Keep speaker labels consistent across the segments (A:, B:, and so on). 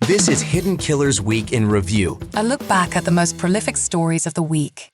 A: This is Hidden Killers Week in Review.
B: A look back at the most prolific stories of the week.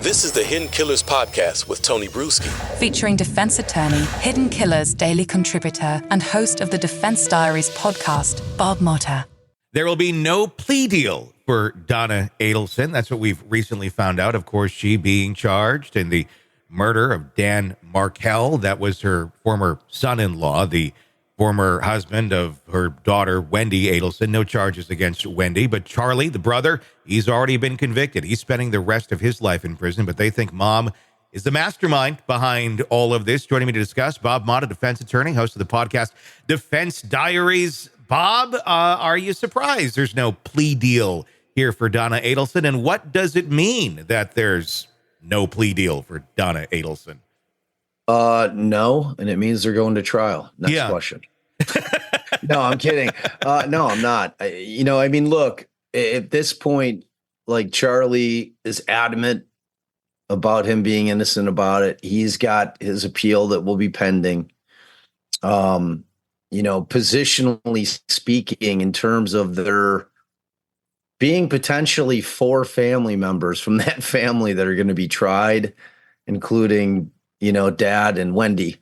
C: This is the Hidden Killers podcast with Tony Brueski.
B: Featuring defense attorney, Hidden Killers daily contributor, and host of the Defense Diaries podcast, Bob Motta.
D: There will be no plea deal for Donna Adelson. That's what we've recently found out. Of course, she being charged in the murder of Dan Markell. That was her former son-in-law, the former husband of her daughter, Wendy Adelson. No charges against Wendy, but Charlie, the brother, he's already been convicted. He's spending the rest of his life in prison, but they think mom is the mastermind behind all of this. Joining me to discuss, Bob Motta, defense attorney, host of the podcast Defense Diaries. Bob, are you surprised there's no plea deal here for Donna Adelson? And what does it mean that there's no plea deal for Donna Adelson?
E: No, and it means they're going to trial. Next question. No, I'm kidding. No, I'm not. Look, at this point, like, Charlie is adamant about him being innocent about it. He's got his appeal that will be pending. Positionally speaking, in terms of there being potentially 4 family members from that family that are going to be tried, including, Dad and Wendy.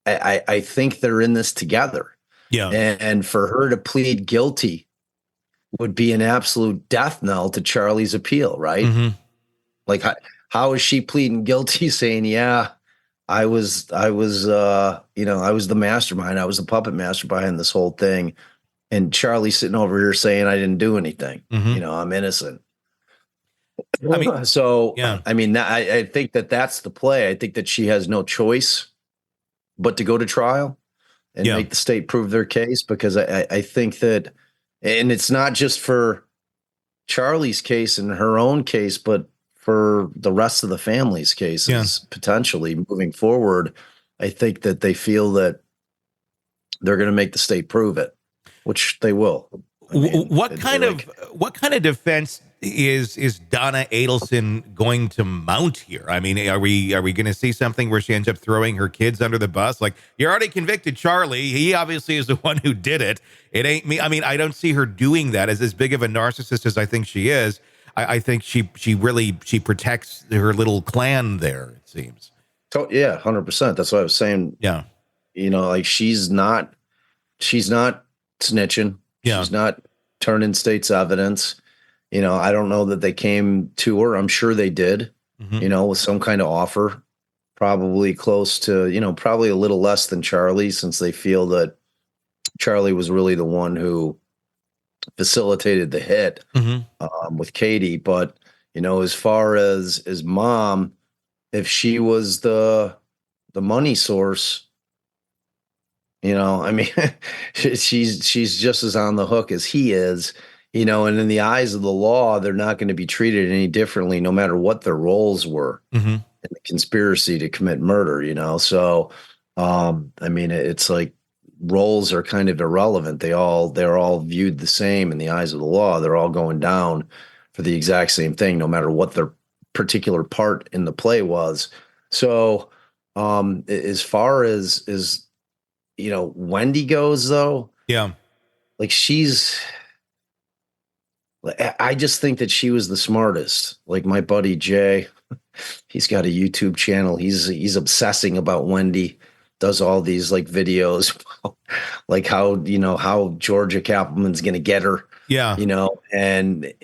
E: I think they're in this together. Yeah. And for her to plead guilty would be an absolute death knell to Charlie's appeal, right? Mm-hmm. Like, how is she pleading guilty saying, yeah, I was the mastermind. I was the puppet master behind this whole thing. And Charlie's sitting over here saying I didn't do anything. Mm-hmm. I'm innocent. I think that's the play. I think that she has no choice but to go to trial and make the state prove their case, because I think that, and it's not just for Charlie's case and her own case, but for the rest of the family's cases, potentially moving forward. I think that they feel that they're going to make the state prove it, which they will.
D: What kind of defense is Donna Adelson going to mount here? I mean, are we going to see something where she ends up throwing her kids under the bus? Like, you already convicted Charlie. He obviously is the one who did it. It ain't me. I mean, I don't see her doing that. As big of a narcissist as I think she is, I think she protects her little clan there, it seems.
E: Yeah, 100%. That's what I was saying. Yeah. She's not snitching. Yeah. She's not turning state's evidence. I don't know that they came to her. I'm sure they did, with some kind of offer, probably close to, probably a little less than Charlie, since they feel that Charlie was really the one who facilitated the hit with Katie. But, as far as mom, if she was the money source, she's just as on the hook as he is, and in the eyes of the law, they're not going to be treated any differently, no matter what their roles were in the conspiracy to commit murder, So, it's like roles are kind of irrelevant. They're all viewed the same in the eyes of the law. They're all going down for the exact same thing, no matter what their particular part in the play was. So, as far as Wendy goes, though, like, I just think that she was the smartest. Like, my buddy Jay, he's got a YouTube channel. He's obsessing about Wendy, does all these like videos, like how Georgia Kappelman's going to get her. Yeah. And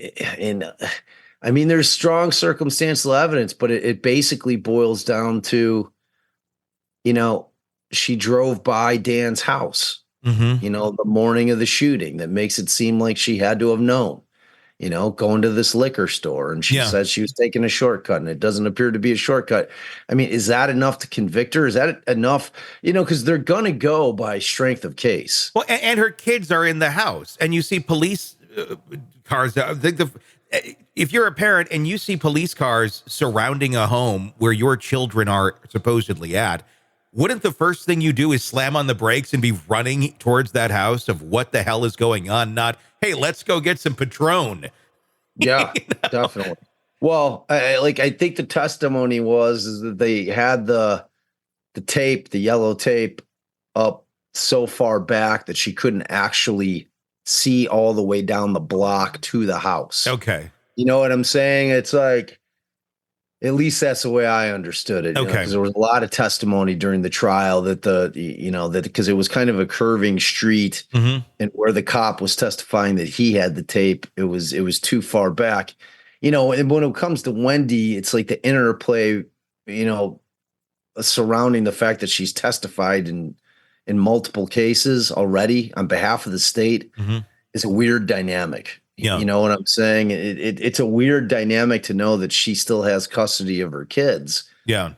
E: I mean, there's strong circumstantial evidence, but it basically boils down to, she drove by Dan's house, the morning of the shooting. That makes it seem like she had to have known, going to this liquor store, and she said she was taking a shortcut, and it doesn't appear to be a shortcut. I mean, is that enough to convict her? Is that enough? Because they're going to go by strength of case.
D: Well, and her kids are in the house, and you see police cars. If you're a parent and you see police cars surrounding a home where your children are supposedly at, wouldn't the first thing you do is slam on the brakes and be running towards that house of what the hell is going on? Not, hey, let's go get some Patron.
E: Yeah, definitely. Well, I think the testimony was that they had the tape, the yellow tape, up so far back that she couldn't actually see all the way down the block to the house.
D: Okay.
E: You know what I'm saying? It's like, at least that's the way I understood it.
D: Okay.
E: Because there was a lot of testimony during the trial that that because it was kind of a curving street, and where the cop was testifying that he had the tape, it was too far back. And when it comes to Wendy, it's like the interplay, surrounding the fact that she's testified in multiple cases already on behalf of the state is a weird dynamic.
D: Yeah.
E: You know what I'm saying? It's a weird dynamic to know that she still has custody of her kids.
D: Yeah.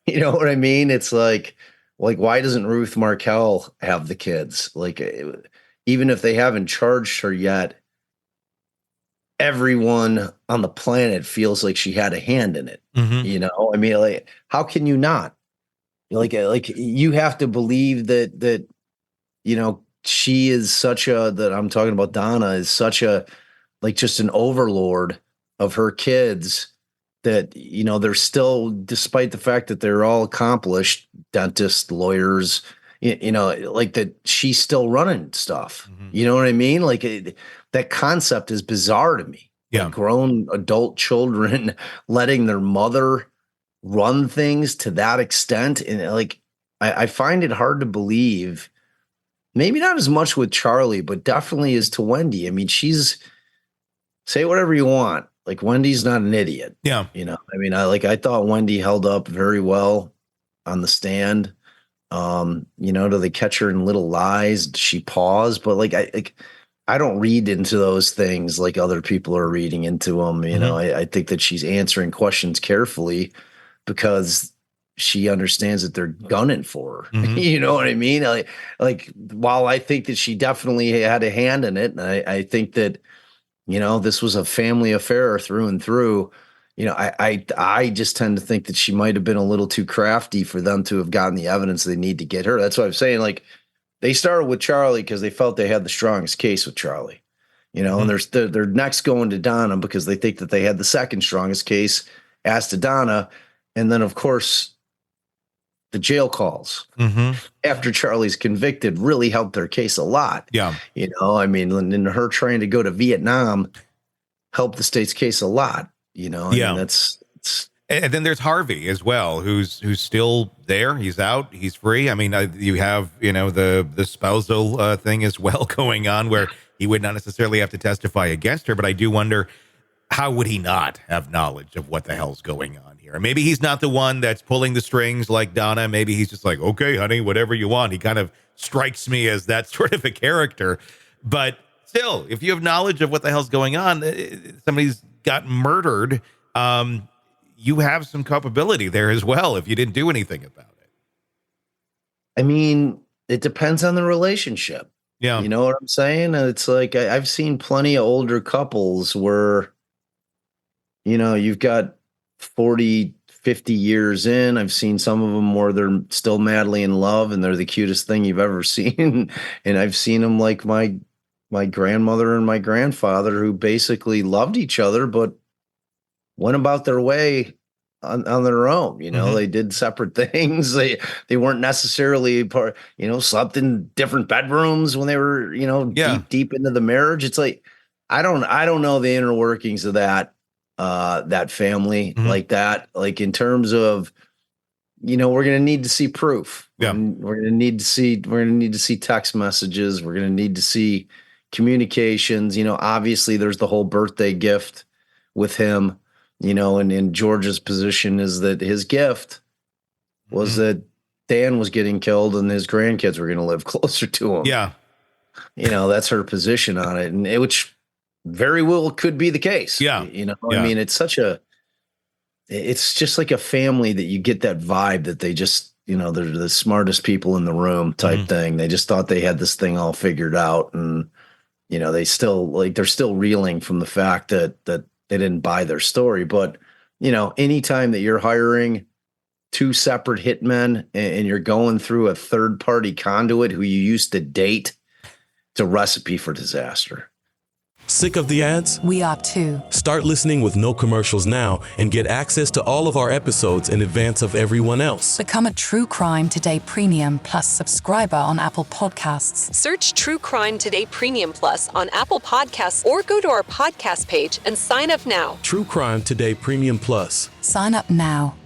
E: You know what I mean? It's like why doesn't Ruth Markel have the kids? Like, even if they haven't charged her yet, everyone on the planet feels like she had a hand in it. I mean, like, how can you not? Like you have to believe that she is that I'm talking about, Donna is such a, like, just an overlord of her kids that, they're still, despite the fact that they're all accomplished dentists, lawyers, like, that she's still running stuff. You know what I mean? Like, that concept is bizarre to me.
D: Yeah.
E: Like, grown adult children letting their mother run things to that extent. And, like, I find it hard to believe. Maybe not as much with Charlie, but definitely as to Wendy. I mean, say whatever you want. Like, Wendy's not an idiot.
D: Yeah.
E: I mean, I thought Wendy held up very well on the stand. Do they catch her in little lies? Does she pause? But I don't read into those things like other people are reading into them. I think that she's answering questions carefully because she understands that they're gunning for her. You know what I mean? Like, while I think that she definitely had a hand in it, and I think that, this was a family affair through and through, I just tend to think that she might have been a little too crafty for them to have gotten the evidence they need to get her. That's what I'm saying. Like, they started with Charlie because they felt they had the strongest case with Charlie, and they're next going to Donna because they think that they had the second strongest case as to Donna. And then, of course, the jail calls after Charlie's convicted really helped their case a lot.
D: Yeah.
E: I mean, and her trying to go to Vietnam helped the state's case a lot,
D: Yeah.
E: mean,
D: And then there's Harvey as well, who's still there. He's out. He's free. I mean, you have, the spousal thing as well going on, where he would not necessarily have to testify against her. But I do wonder, how would he not have knowledge of what the hell's going on here? Maybe he's not the one that's pulling the strings like Donna. Maybe he's just like, okay, honey, whatever you want. He kind of strikes me as that sort of a character. But still, if you have knowledge of what the hell's going on, somebody's got murdered, you have some culpability there as well if you didn't do anything about it.
E: I mean, it depends on the relationship.
D: Yeah.
E: You know what I'm saying? It's like, I've seen plenty of older couples where, you've got 40, 50 years in. I've seen some of them where they're still madly in love and they're the cutest thing you've ever seen. And I've seen them like my grandmother and my grandfather, who basically loved each other, but went about their way on their own. They did separate things. They weren't necessarily part, slept in different bedrooms when they were, deep into the marriage. It's like, I don't know the inner workings of that family like that. Like, in terms of, we're going to need to see proof.
D: Yeah.
E: We're going to need to see text messages. We're going to need to see communications. Obviously there's the whole birthday gift with him. And George's position is that his gift was that Dan was getting killed and his grandkids were going to live closer to him.
D: Yeah.
E: That's her position on it, and which very well could be the case.
D: Yeah.
E: I mean, it's just like a family that you get that vibe that they just, they're the smartest people in the room type thing. They just thought they had this thing all figured out. And, they're still reeling from the fact that they didn't buy their story. But, anytime that you're hiring two separate hitmen and you're going through a third party conduit who you used to date, it's a recipe for disaster.
C: Sick of the ads?
B: We are too.
C: Start listening with no commercials now and get access to all of our episodes in advance of everyone else.
B: Become a True Crime Today Premium Plus subscriber on Apple Podcasts.
F: Search True Crime Today Premium Plus on Apple Podcasts or go to our podcast page and sign up now.
C: True Crime Today Premium Plus.
B: Sign up now.